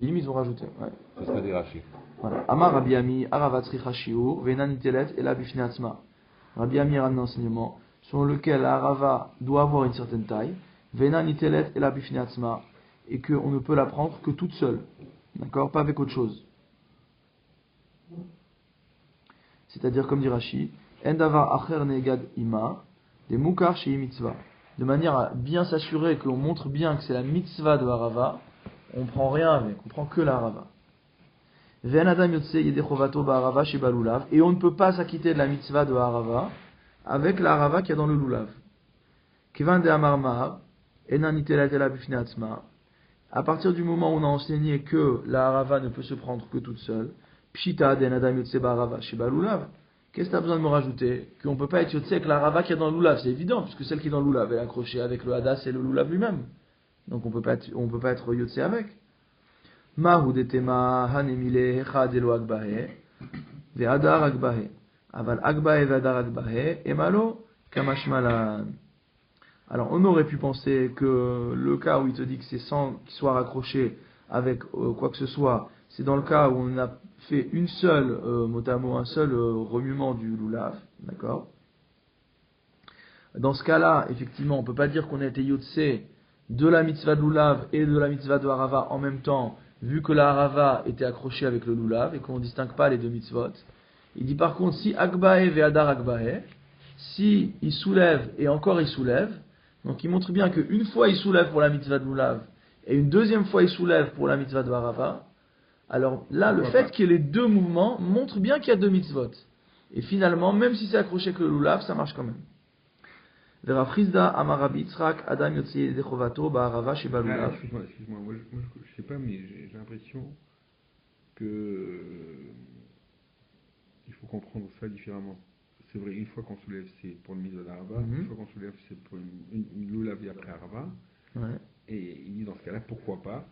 Ils ont rajouté. Ouais. Ce serait des rachis. Voilà. Amar Rabbi Ami, Aravat Sricha Shiur, Venan Itelet, Ela Bifnei Atzma. Rabbi Ami a un enseignement selon lequel la Arava doit avoir une certaine taille, Venan Itelet, Ela Bifnei Atzma, et qu'on ne peut la prendre que toute seule. D'accord? Pas avec autre chose. C'est-à-dire, comme dit Rashi, Endavar Acher Negad Ima, des Mukar Shei Mitzvah. De manière à bien s'assurer qu'on montre bien que c'est la mitzvah de Arava, on prend rien avec, on prend que la Arava. Et on ne peut pas s'acquitter de la mitzvah de Harava avec la Harava qu'il y a dans le lulav. À partir du moment où on a enseigné que la Harava ne peut se prendre que toute seule, qu'est-ce que tu as besoin de me rajouter? Qu'on ne peut pas être yotse avec la Harava qu'il y a dans le lulav, c'est évident, puisque celle qui est dans le lulav est accrochée avec le hadas et le lulav lui-même. Donc on peut pas être yotse avec. Mahu detema hanemile echad elo agbahe ve'adar agbahe aval agbahe ve'adar agbahe emalo kamashmalan. Alors on aurait pu penser que le cas où il te dit que c'est sans qu'il soit raccroché avec quoi que ce soit, c'est dans le cas où on a fait une seule mot à mot, un seul remuement du lulav, d'accord? Dans ce cas-là, effectivement, on peut pas dire qu'on a été yotse de la mitzvah de lulav et de la mitzvah de harava en même temps, vu que la harava était accrochée avec le lulav et qu'on ne distingue pas les deux mitzvot. Il dit par contre, si agbahe ve'adar agbahe, si il soulève et encore il soulève, donc il montre bien qu'une fois il soulève pour la mitzvah de lulav et une deuxième fois il soulève pour la mitzvah de harava, alors là, le fait qu'il y ait les deux mouvements montre bien qu'il y a deux mitzvot. Et finalement, même si c'est accroché que le lulav, ça marche quand même. Excuse-moi, moi je sais pas, mais j'ai l'impression que il faut comprendre ça différemment. C'est vrai, une fois qu'on soulève, c'est pour le mitzvah d'Arava, une fois qu'on soulève, c'est pour une lulav après Arava. Ouais. Et il dit dans ce cas-là, pourquoi pas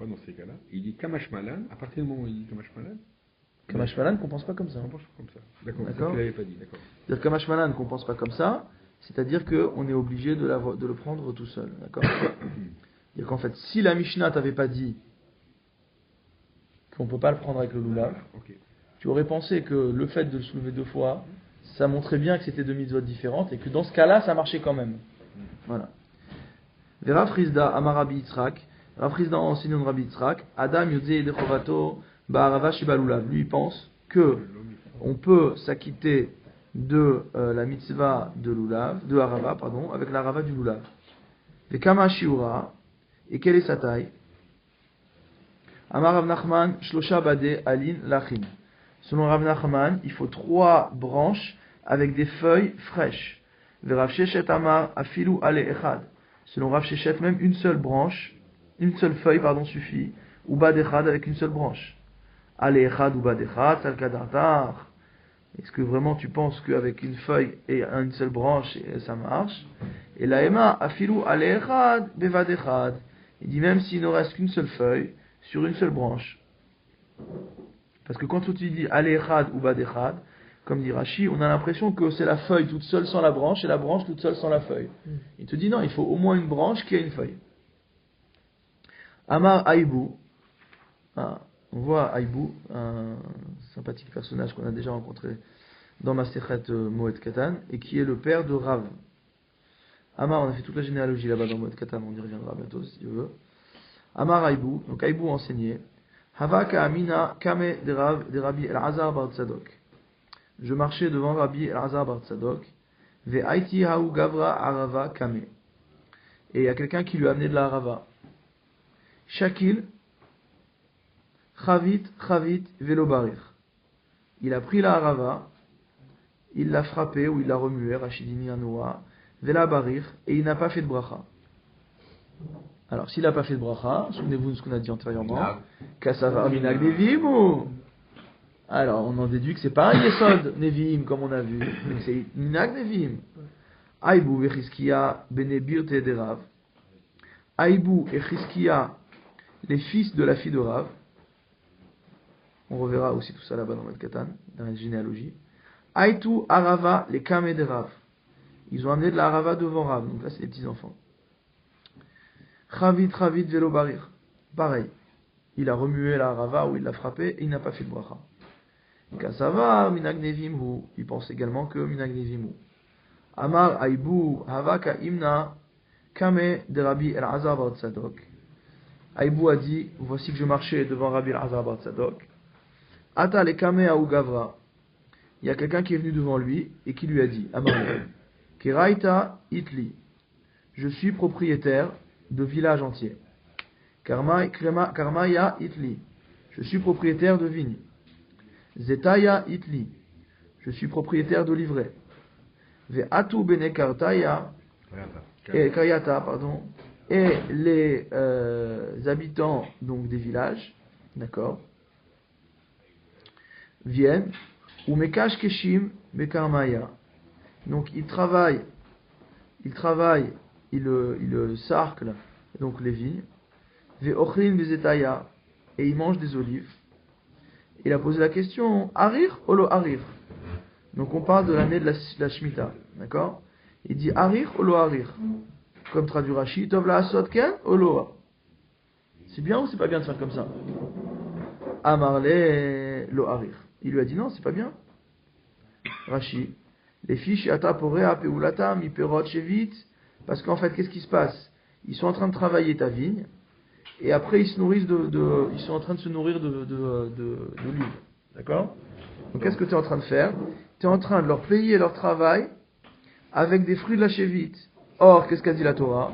dans ces cas-là. Il dit Kamash Malan, à partir du moment où il dit Kamash Malan. Kamash Malan qu'on pense pas comme ça. On pense pas comme ça. D'accord, c'est ce qu'il n'avait pas dit, d'accord. C'est-à-dire Kamash Malan qu'on pense pas comme ça, c'est-à-dire qu'on est obligé de le prendre tout seul, d'accord? C'est-à-dire qu'en fait, si la Mishnah t'avait pas dit qu'on peut pas le prendre avec le lulav, okay, tu aurais pensé que le fait de le soulever deux fois, ça montrait bien que c'était deux mitzvot différentes et que dans ce cas-là, ça marchait quand même. Voilà. Rav Chizda Amar Rabbi Yitzhak, Rav Chizda enseignant de Rabbi Yitzhak, Adam Yodze Yedechovato Ba'arava Shibalulav. Lui, il pense que on peut s'acquitter de la mitzvah de lulav, de harava, pardon, avec la harava du lulav. Et kama shiura, et quelle est sa taille? Amar Rav Nachman, shlosha bade alin lachin. Selon Rav Nachman, il faut 3 branches avec des feuilles fraîches. Rav Sheshet Amar afilu ale echad. Selon Rav Sheshet, même une seule branche, une seule feuille, pardon, suffit. Ou bad echad avec une seule branche. Ale echad ou bad echad, sal kadartar. Est-ce que vraiment tu penses qu'avec une feuille et une seule branche, ça marche? Et la Ema, afilu ale echad bevad echad. Il dit même s'il ne reste qu'une seule feuille sur une seule branche. Parce que quand tu dis ale echad ou bad echad, comme dit Rashi, on a l'impression que c'est la feuille toute seule sans la branche et la branche toute seule sans la feuille. Il te dit non, il faut au moins une branche qui a une feuille. Amar Aïbou, on voit Aïbou, un sympathique personnage qu'on a déjà rencontré dans Masechet Moed Katan, et qui est le père de Rav. Amar, on a fait toute la généalogie là-bas dans Moed Katan, on y reviendra bientôt si tu veux. Amar Aïbou, donc Aïbou enseigné, Havaka Amina Kame de Rabbi El-Azar Bar Tzadok. Je marchais devant Rabbi El-Azar Bar Tzadok, Ve'aiti Haou Gavra Arava Kame. Et il y a quelqu'un qui lui a amené de la Arava. Shakil, Chavit, Velo Barir. Il a pris la Arava, il l'a frappé ou il l'a remué, Rachidini Anoa, Vela Barir, et il n'a pas fait de bracha. Alors, s'il n'a pas fait de bracha, souvenez-vous de ce qu'on a dit antérieurement, Kassavar Minag Nevim ou. Alors, on en déduit que c'est pas un Yesod Nevim comme on a vu, mais c'est Minag Nevim. Aïbou et Chizkia Benebir Tederav. Aïbou et Chizkia, les fils de la fille de Rav. On reverra aussi tout ça là-bas dans notre Katan, dans la généalogie. Aïtou Arava, les Kameh de Rav. Ils ont amené de la Arava devant Rav, donc là c'est les petits-enfants. Chavit, Velo Barir. Pareil. il a remué la harava ou il l'a frappé et il n'a pas fait de bracha. Kasava minagnevimhu, il pense également que minagnevimhu. Amar Aïbou Havaka Imna Kame de Rabbi El-Azar Bar Tzadok. Aïbou a dit, voici que je marchais devant Rabbi El-Azar Bar Tzadok. Ata le Kame Aou Gavra. Il y a quelqu'un qui est venu devant lui et qui lui a dit, Amar Kiraita Itli. Je suis propriétaire de village entier. Karmaya Itli. Je suis propriétaire de vignes. Zetaya Itli. Je suis propriétaire de livrets. Ve'atu bene Kartaya. Kayata, pardon. Et les habitants donc des villages, d'accord, viennent. Ou Mekash Keshim Mekarmaya. Donc ils travaillent, ils sarclent donc les vignes. Ve'ochlin bezetaya. Et ils mangent des olives. Il a posé la question, Arir ou lo Arir? Donc on parle de l'année de la Shemitah, d'accord? Il dit Arir ou lo Arir? Comme traduit Rashi, Tov la Asot Ken ou lo? C'est bien ou c'est pas bien de faire comme ça? Amarle lo Arir. Il lui a dit non, c'est pas bien. Rashi, les fiches ata porea peulata mi perot shevit, parce qu'en fait, qu'est-ce qui se passe? Ils sont en train de travailler ta vigne. Et après, ils se nourrissent ils sont en train de se nourrir d'olives. D'accord? Donc, qu'est-ce que tu es en train de faire? Tu es en train de leur payer leur travail avec des fruits de la chévite. Or, qu'est-ce qu'a dit la Torah?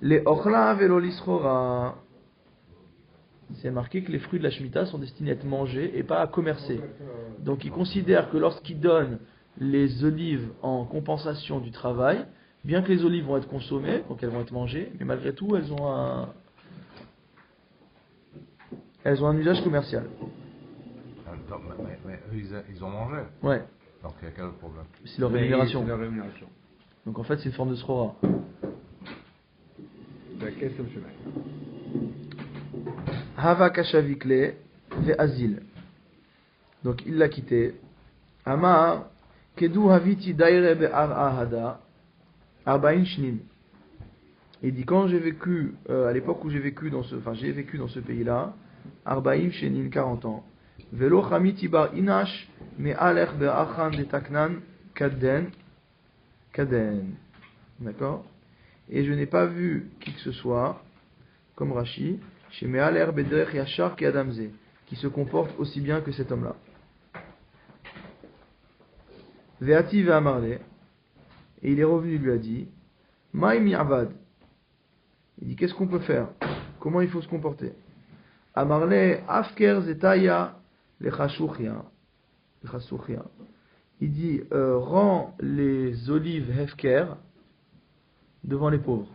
Les ochla velo lischora. C'est marqué que les fruits de la Shemitah sont destinés à être mangés et pas à commercer. Donc, ils considèrent que lorsqu'ils donnent les olives en compensation du travail, bien que les olives vont être consommées, donc elles vont être mangées, mais malgré tout, elles ont un usage commercial. Attends, mais eux, ils ont mangé. Ouais. Donc il y a quel problème? C'est leur rémunération. C'est leur rémunération. Donc en fait, c'est une forme de srora. Hava kashavikle ve azil. Donc il l'a quitté. Amar kedu haviti daire be ahada arba'in shnin. Il dit quand j'ai vécu à l'époque où j'ai vécu dans ce pays-là, arba'im shnin 40 ans. Velo chamiti bar inash me alech be achan de taknan kaden. D'accord? Et je n'ai pas vu qui que ce soit, comme Rashi, chez Me'aler Bederech Yachar ki Adamze, qui se comporte aussi bien que cet homme-là. Ve'ati ve'amarle, et il est revenu, il lui a dit, Maïm Ya'avad. Il dit, qu'est-ce qu'on peut faire? Comment il faut se comporter? Amarle Afker Zetaya Lechashuchia. Il dit, rends les olives Hefker devant les pauvres.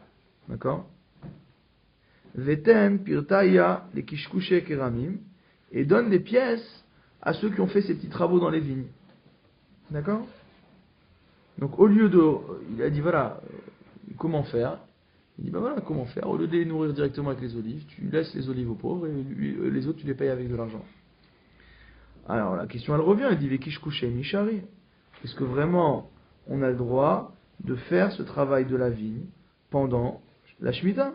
D'accord? Veten pirtaya les kishkushe keramim, et donne des pièces à ceux qui ont fait ces petits travaux dans les vignes. D'accord? Donc au lieu de... Il a dit voilà, comment faire? Il dit ben voilà, comment faire? Au lieu de les nourrir directement avec les olives, tu laisses les olives aux pauvres et les autres tu les payes avec de l'argent. Alors la question elle revient, il dit les kishkushe mishari. Est-ce que vraiment on a le droit de faire ce travail de la vigne pendant la Shemitah?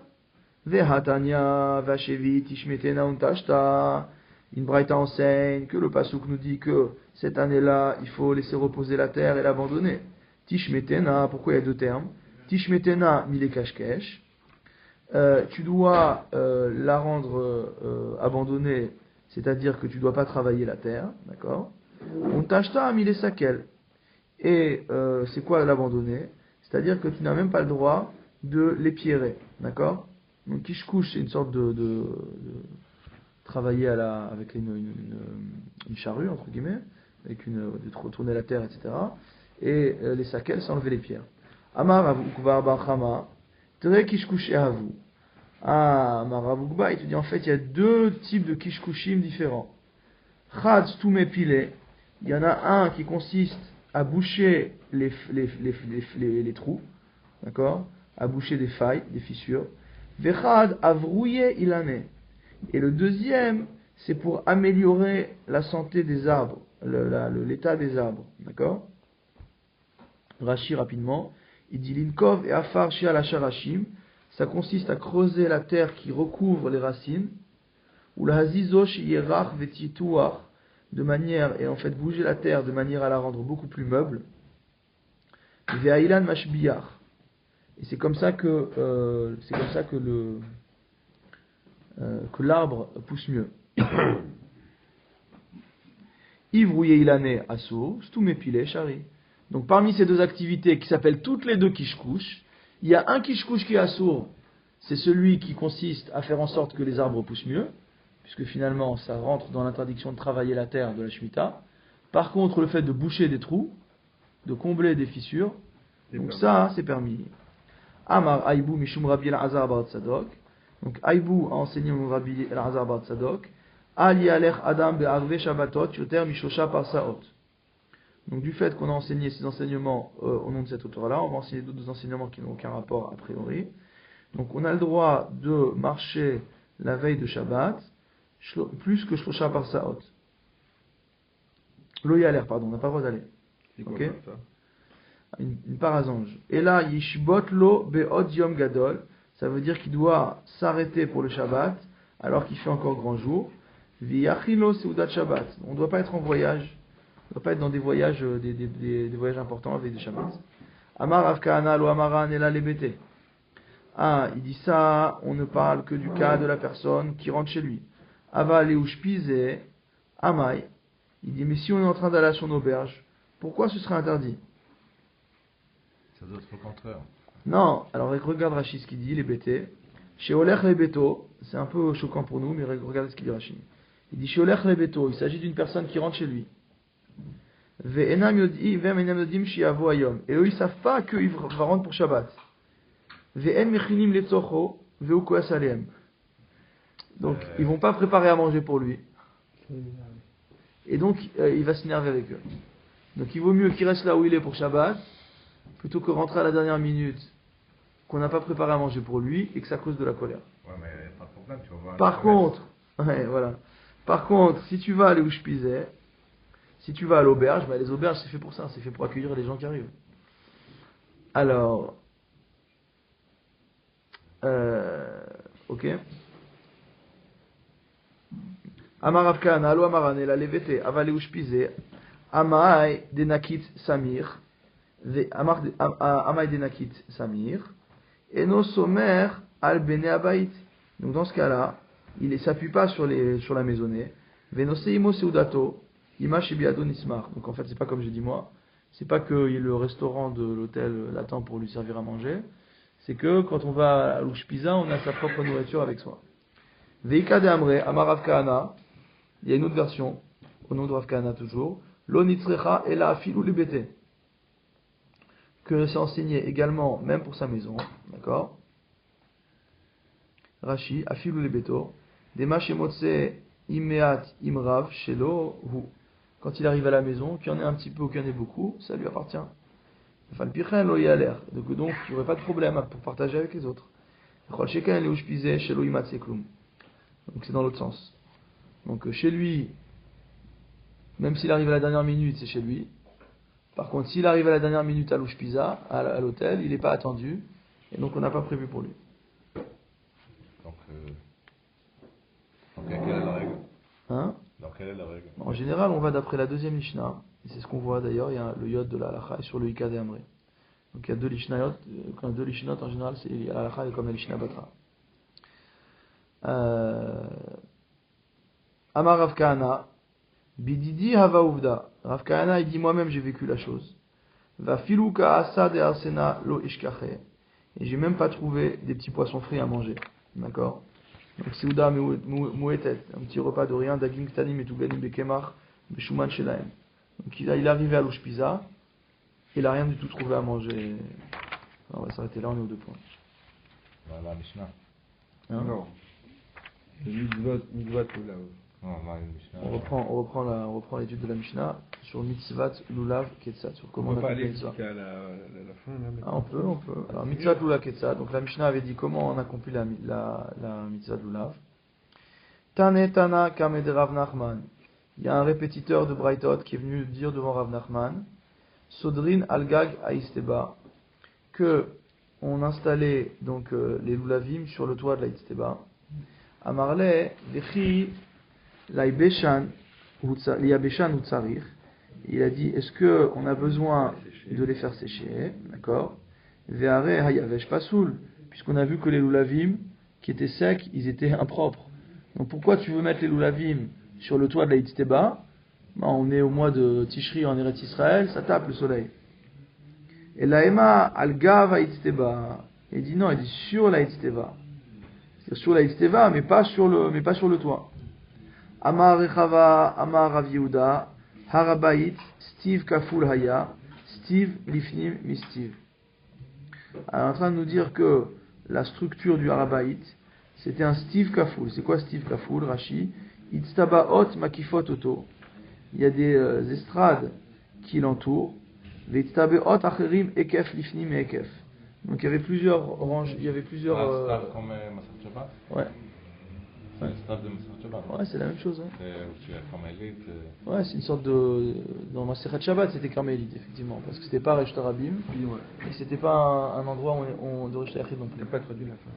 Vehatanya vashevit ishmetena untashta. Une braïta enseigne que le pasuk nous dit que cette année-là, il faut laisser reposer la terre et l'abandonner. Tishmetena, pourquoi il y a deux termes? Tishmetena milekashkesh. Tu dois la rendre abandonnée, c'est-à-dire que tu ne dois pas travailler la terre, d'accord? Untashta milesakel. Et c'est quoi l'abandonner? C'est-à-dire que tu n'as même pas le droit de l'épierrer, d'accord? Donc kishkush, c'est une sorte de travailler avec une charrue, entre guillemets, avec de tourner la terre, etc. Et les sakels, c'est enlever les pierres. Amar avukvar bachama, tere kishkush avu. Amar avukba, il te dit en fait, il y a deux types de kishkushim différents. Chad stume pile, il y en a un qui consiste à boucher les trous, d'accord, à boucher des failles, des fissures. Vechad avrouye ilane. Et le deuxième, c'est pour améliorer la santé des arbres, l'état des arbres, d'accord. Rashi rapidement, il dit linkov et afar shia la sharashim. Ça consiste à creuser la terre qui recouvre les racines. ou la hazizo sheyerach vetituach, de manière, et en fait bouger la terre de manière à la rendre beaucoup plus meuble. Ve'ailan mashbiach. Et c'est comme ça que l'arbre pousse mieux. Ivrouye ilané asso, stoumepile chari. Donc parmi ces deux activités qui s'appellent toutes les deux kishkouch, il y a un kishkouch qui est assourd, c'est celui qui consiste à faire en sorte que les arbres poussent mieux, puisque finalement ça rentre dans l'interdiction de travailler la terre de la Shemitah. Par contre, le fait de boucher des trous, de combler des fissures, donc ça c'est permis. Amar Aïbou Mishum Rabbi El-Azar Bar Tzadok. Donc Aïbou a enseigné au Rabbi El-Azar Bar Tzadok. Al Yalech Adam Be'arve Shabbatot Yoter Mishosha Parsaot. Donc du fait qu'on a enseigné ces enseignements au nom de cet auteur-là, on va enseigner d'autres enseignements qui n'ont aucun rapport a priori. Donc on a le droit de marcher la veille de Shabbat plus que Shosha Parsaot. Lo Yalech, pardon, on n'a pas le droit d'aller. Ok. Une parazange. Et là, Yishbot lo be'od yom gadol, ça veut dire qu'il doit s'arrêter pour le Shabbat, alors qu'il fait encore grand jour. V'yachilo seudat Shabbat. On ne doit pas être en voyage, on ne doit pas être dans des voyages, des voyages importants avec des Shabbat. Amar Rav Kahana lo amaran ela lebete. Ah, il dit ça, on ne parle que du cas de la personne qui rentre chez lui. Ava leushpize amai. Il dit, mais si on est en train d'aller à son auberge, pourquoi ce serait interdit? Ça doit être le contraire. Non, alors regarde Rashi ce qu'il dit, les bêtés. Chez Olech les Beto, c'est un peu choquant pour nous, mais regardez ce qu'il dit Rashi. Il dit chez Olech les Beto, il s'agit d'une personne qui rentre chez lui. Et eux ils savent pas qu'il va rentrer pour Shabbat. Donc ils vont pas préparer à manger pour lui. Et donc il va s'énerver avec eux. Donc il vaut mieux qu'il reste là où il est pour Shabbat, plutôt que rentrer à la dernière minute, qu'on n'a pas préparé à manger pour lui, et que ça cause de la colère. Ouais, mais pas de problème, tu vas voir. Par contre, si tu vas aller où je pisais, si tu vas à l'auberge, les auberges c'est fait pour ça, c'est fait pour accueillir les gens qui arrivent. Alors, ok. Amar Rav Kahana, alo amaran ela levete, avale où je pisais, amai denakit samir. Amay denakit samir et nos sommaires al bene abayit. Donc dans ce cas-là, il ne s'appuie pas sur la maisonnée. Venoseimo seudato ima shebiado nismar. Donc en fait, c'est pas comme j'ai dit moi, c'est pas que le restaurant de l'hôtel l'attend pour lui servir à manger, c'est que quand on va à l'Ushpiza, on a sa propre nourriture avec soi. Veika de amre amar Rav Kahana, il y a une autre version au nom de Rav Kahana toujours. Lo nitzrecha ela afilu libete. Que c'est enseigné également, même pour sa maison, d'accord? Rashi, afilu le beto, dema shemotse imeat imrav shelo hu. Quand il arrive à la maison, qu'il y en ait un petit peu ou qu'il y en ait beaucoup, ça lui appartient. Enfin, le pichen lo yaler. Donc il n'y aurait pas de problème pour partager avec les autres. Donc c'est dans l'autre sens. Donc chez lui, même s'il arrive à la dernière minute, c'est chez lui. Par contre, s'il arrive à la dernière minute à l'Ushpiza, à l'hôtel, il n'est pas attendu, et donc on n'a pas prévu pour lui. Donc quelle est la règle? Hein? Donc quelle est la règle? En général, on va d'après la deuxième Mishnah, et c'est ce qu'on voit d'ailleurs, il y a le Yod de la Halacha sur le Ika de Amré. Donc il y a deux Lishnayot, quand deux Lishnayot en général, c'est la Halacha et comme la Lishna Batra. Amar Rav Kahana, Bididi hava uvda. Rav Kahana il dit moi-même j'ai vécu la chose. Va filuka asa de arsena lo ishkache. Et j'ai même pas trouvé des petits poissons frits à manger. D'accord? Donc seuda mouetet, un petit repas de rien, dagim ktanim et tuganim bekemach beshuman shelaem. Donc il est arrivé à l'Ushpiza, il a rien du tout trouvé à manger. Alors, on va s'arrêter là, on est aux deux points. La Mishnah. Hein? Non. Mitzvot là. On reprend l'étude de la Mishnah sur Mitzvat Lulav Ketzat, sur comment on peut pas accomplit aller ça. jusqu'à la fin là. On peut. Alors Mitzvat Lulav Ketzat, donc la Mishnah avait dit comment on accomplit la Mitzvat Lulav. Tane Tana Kame de Rav Nachman. Il y a un répétiteur de Braitot qui est venu dire devant Rav Nachman, Sodrin Algag Aisteba, que on installait donc les Lulavim sur le toit de la Isteba. Amarle, Vechi, Laibeshan, Liabeshan ou Tsarir. Il a dit, est-ce qu'on a besoin de les faire sécher? D'accord. Ve'are hayavesh pasoul. Puisqu'on a vu que les loulavim, qui étaient secs, ils étaient impropres. Donc pourquoi tu veux mettre les loulavim sur le toit de la Hitzteba? On est au mois de Tishri en Eretz Israël, ça tape le soleil. Et la Ema al-Gav Hitzteba. Il dit non, il dit sur la Hitzteba. C'est sur la Hitzteba, mais pas sur le toit. Amar Rechava, Amar Rav Yehuda, Harabait, Steve Kaful Haya, Steve Lifnim Mistiv. Alors, en train de nous dire que la structure du Harabait, c'était un Steve Kaful. C'est quoi Steve Kaful, Rashi? Itztabaot Makifot Oto. Il y a des estrades qui l'entourent. Veitztabaot Acherim Ekef Lifnim et Ekef. Donc il y avait plusieurs ranges, il y avait plusieurs. Un stade comme Massar Shabbat. Ouais. C'est un stade de Massar Shabbat. Ouais, c'est la même chose. Hein. C'est tu es carmélite. Ouais, c'est une sorte de. Dans Masechet Shabbat, c'était carmélite, effectivement. Parce que c'était pas Resh Tarabim. Et c'était pas un endroit où on de Resh Tarabim non plus. Il n'a pas traduit la fin.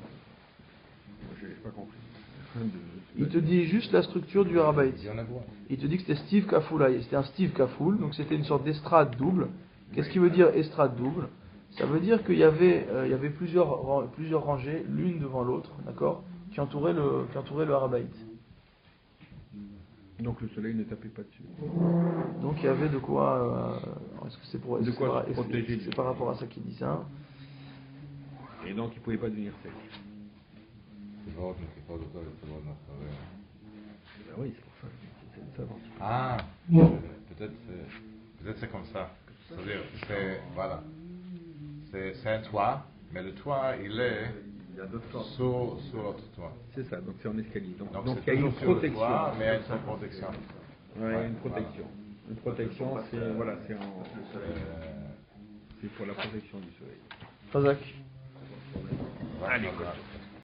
Je n'ai pas compris. Il te dit juste la structure du Harabait. Il te dit que c'était Steve Kaful. C'était un Steve Kaful, donc c'était une sorte d'estrade double. Qu'est-ce qui veut dire estrade double? Ça veut dire qu'il y avait plusieurs rangées, l'une devant l'autre, d'accord, qui entouraient le Harabait. Donc le soleil ne tapait pas dessus. Donc il y avait de quoi. Est-ce que c'est pour de quoi se protéger? C'est par rapport à ça qu'il dit ça. Et donc il ne pouvait pas devenir sec. Ah oui, c'est pour ça. C'est ça. Ah, peut-être c'est comme ça. C'est-à-dire, voilà. C'est un toit, mais le toit, il est sur l'autre toit. C'est ça, donc c'est en escalier. Donc il y a une protection. Toit, mais il y a une protection. Ouais, une protection. Voilà. Une protection, c'est pour la protection du soleil. Razak. Allez, quoi.